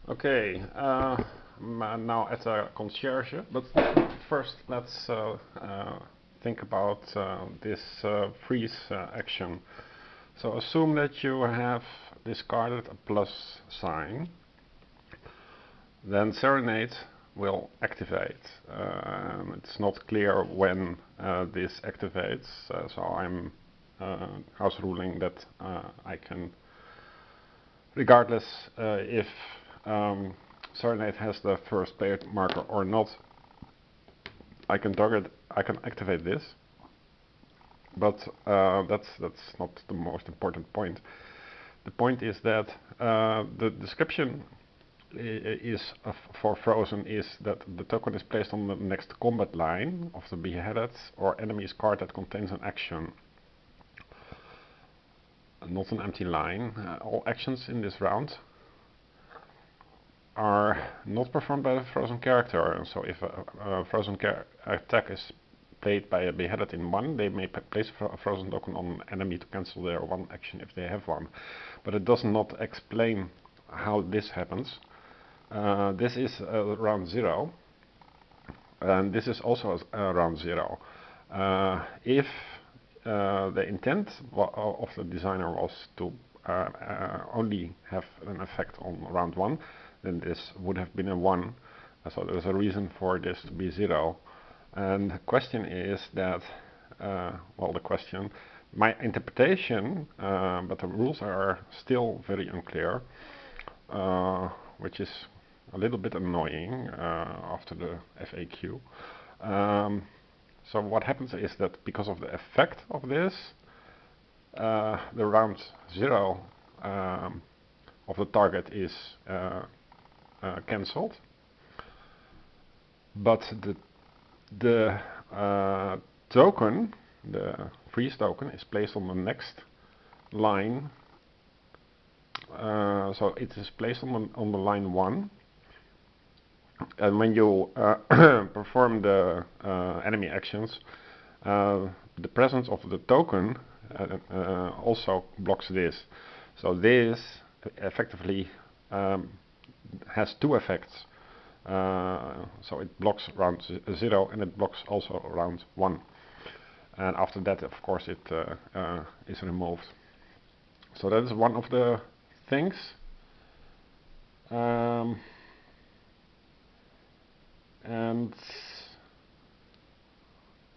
Okay, now at a concierge, but first let's think about this freeze action. So assume that you have discarded a plus sign, then Serenade will activate. It's not clear when this activates, so I'm house ruling that I can, regardless if Serenade has the first player marker or not, I can activate this, but that's not the most important point. The point is that the description is for Frozen is that the token is placed on the next combat line of the beheaded or enemy's card that contains an action, not an empty line. All actions in this round are not performed by the Frozen character, and so if a Frozen attack is played by a beheaded in 1, they may place a Frozen token on an enemy to cancel their 1 action if they have one. But it does not explain how this happens. This is round 0, and this is also round 0. If the intent of the designer was to only have an effect on round 1, then this would have been a 1. So there's a reason for this to be 0. And the question is that, well, the question, my interpretation, but the rules are still very unclear, which is a little bit annoying after the FAQ. So what happens is that because of the effect of this, the round 0 of the target is cancelled, but the token, the freeze token, is placed on the next line. So it is placed on the line 1, and when you perform the enemy actions, the presence of the token also blocks this. So this effectively has 2 effects. So it blocks round 0 and it blocks also round 1. And after that, of course, it is removed. So that is one of the things. And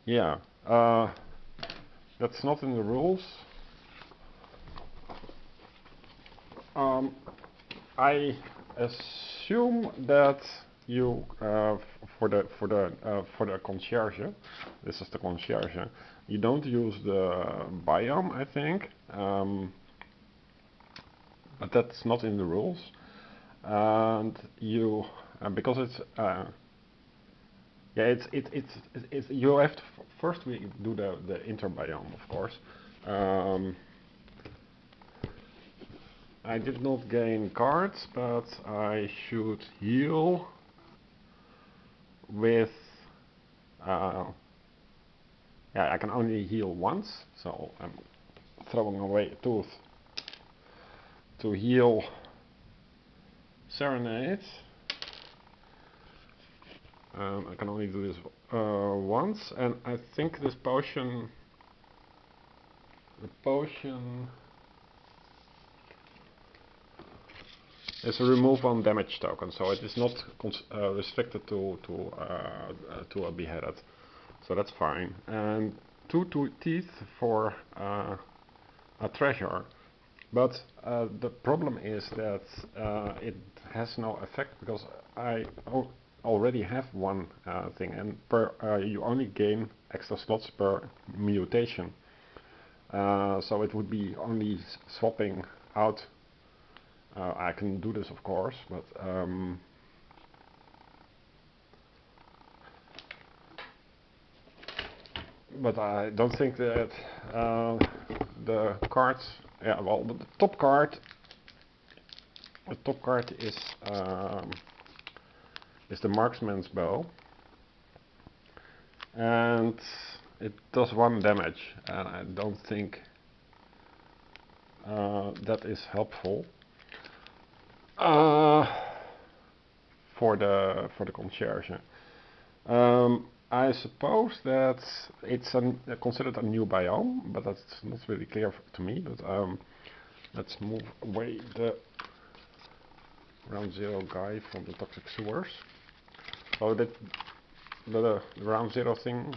yeah, that's not in the rules. I assume that you for the concierge, this is the concierge, you don't use the biome, I think, but that's not in the rules, and you because it's yeah, it's you have to first we do the interbiome, of course. I did not gain cards, but I should heal with yeah, I can only heal once, so I'm throwing away a tooth to heal Serenade. I can only do this once, and I think this potion, the potion is a remove 1 damage token, so it is not restricted to a beheaded, so that's fine. And 2 teeth for a treasure, but the problem is that it has no effect because I already have 1 thing, and you only gain extra slots per mutation, so it would be only swapping out. I can do this, of course, but I don't think that the cards. Yeah, well, the top card. The top card is the marksman's bow, and it does 1 damage, and I don't think that is helpful. for the Concierge. I suppose that it's considered a new biome, but that's not really clear to me. But let's move away the round zero guy from the toxic sewers. So that the round zero thing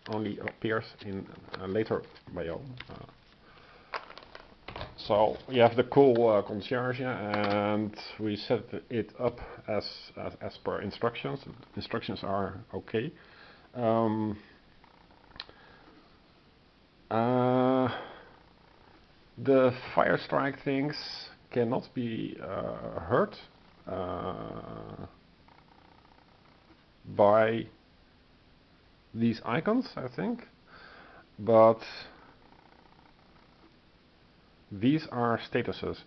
only appears in a later biome. So you have the cool concierge, and we set it up as per instructions. Instructions are okay. The fire strike things cannot be hurt by these icons, I think, but these are statuses,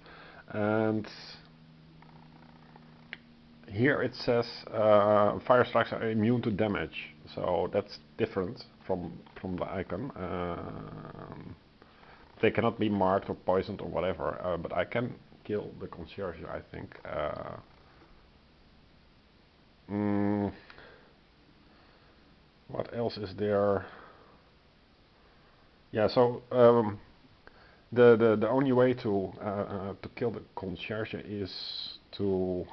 and here it says fire strikes are immune to damage, so that's different from the icon. They cannot be marked or poisoned or whatever, but I can kill the concierge, I think. What else is there? Yeah, so the only way to kill the concierge is to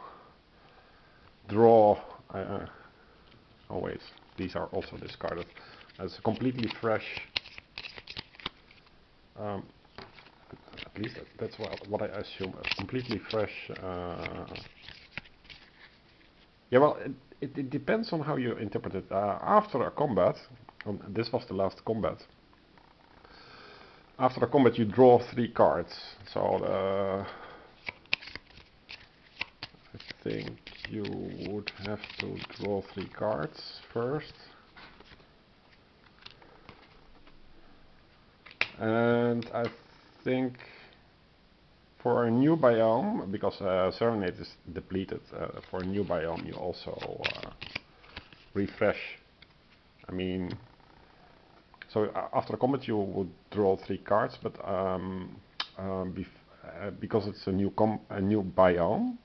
draw. Oh wait, these are also discarded. It's a completely fresh. At least that's what I assume. A completely fresh. Yeah, well, it depends on how you interpret it. After a combat, this was the last combat. After a combat, you draw 3 cards. So I think you would have to draw 3 cards first. And I think for a new biome, because Serenade is depleted, for a new biome you also refresh. I mean, so after a combat you would draw 3 cards, but because it's a new biome,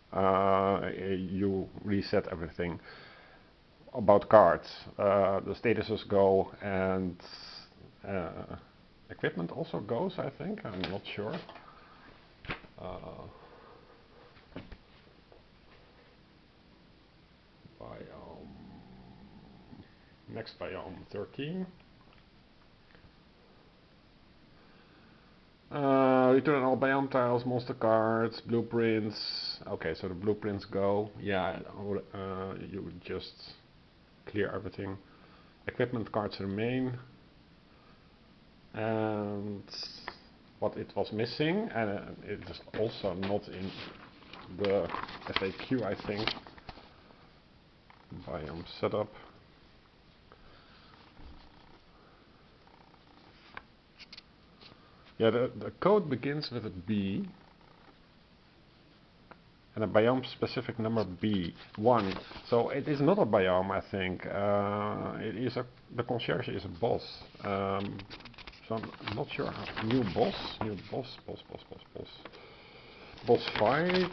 you reset everything about cards. The statuses go, and equipment also goes, I think. I'm not sure. Biome. Next biome 13. Return all biome tiles, monster cards, blueprints. Okay, so the blueprints go. Yeah, you would just clear everything. Equipment cards remain. And what it was missing, and it is also not in the FAQ, I think. Biome setup. Yeah, the code begins with a B and a biome specific number B1. So it is not a biome, I think. It is the concierge is a boss. So I'm not sure how. New boss fight.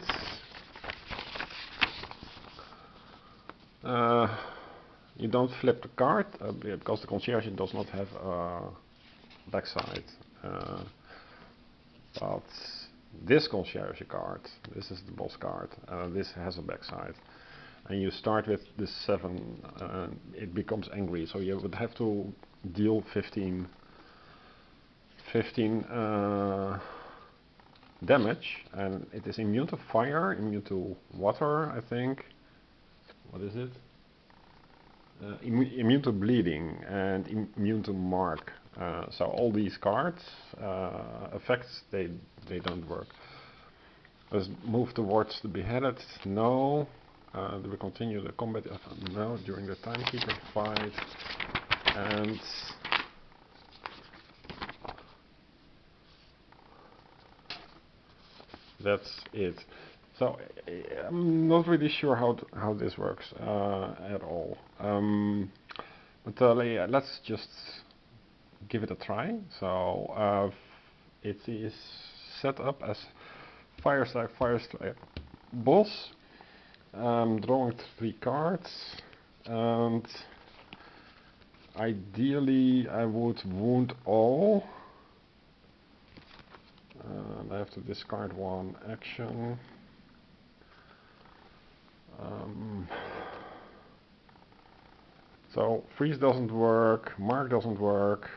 You don't flip the card because the concierge does not have a backside. But this concierge card, this is the boss card, this has a backside. And you start with this 7, it becomes angry, so you would have to deal 15 damage, and it is immune to fire, immune to water, I think. What is it? Immune to bleeding and immune to mark. So all these cards effects, they don't work. Let's move towards the beheaded. No. Do we continue the combat? No. During the timekeeper fight. And that's it. So I'm not really sure how this works at all. But yeah, let's just give it a try. So it is set up as fire strike boss. I'm drawing 3 cards, and ideally I would wound all, and I have to discard 1 action. So freeze doesn't work, mark doesn't work.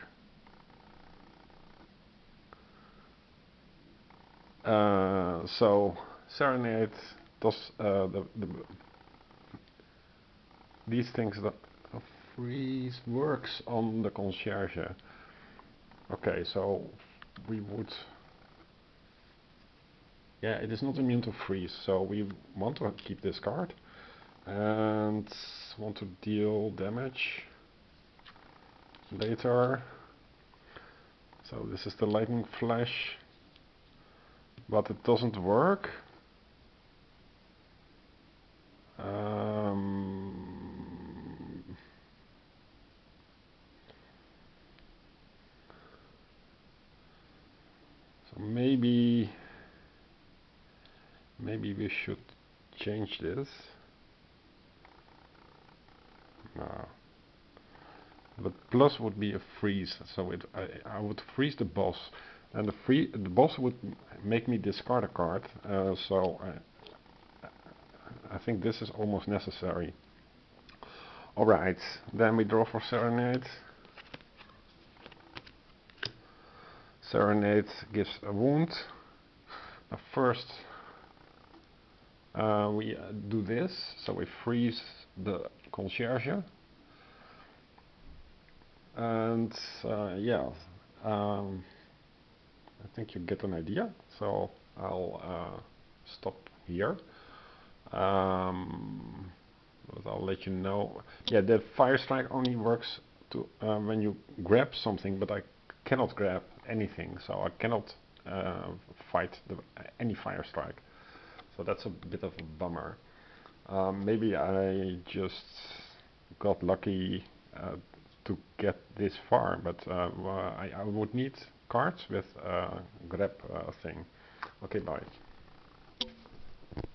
So Serenade does these things that freeze works on the Concierge. Okay, so we would, yeah, it is not immune to freeze, so we want to keep this card and want to deal damage later. So this is the lightning flash, but it doesn't work. So maybe we should change this. No. But plus would be a freeze, so I would freeze the boss, and the boss would make me discard a card. So I think this is almost necessary. Alright, then we draw for Serenade. Serenade gives a wound. First we do this, so we freeze the Concierge. And yeah, I think you get an idea, so I'll stop here. But I'll let you know. Yeah, the fire strike only works to when you grab something, but I cannot grab anything, so I cannot fight any fire strike. So that's a bit of a bummer. Maybe I just got lucky to get this far, but I would need cards with grab thing. Okay, bye.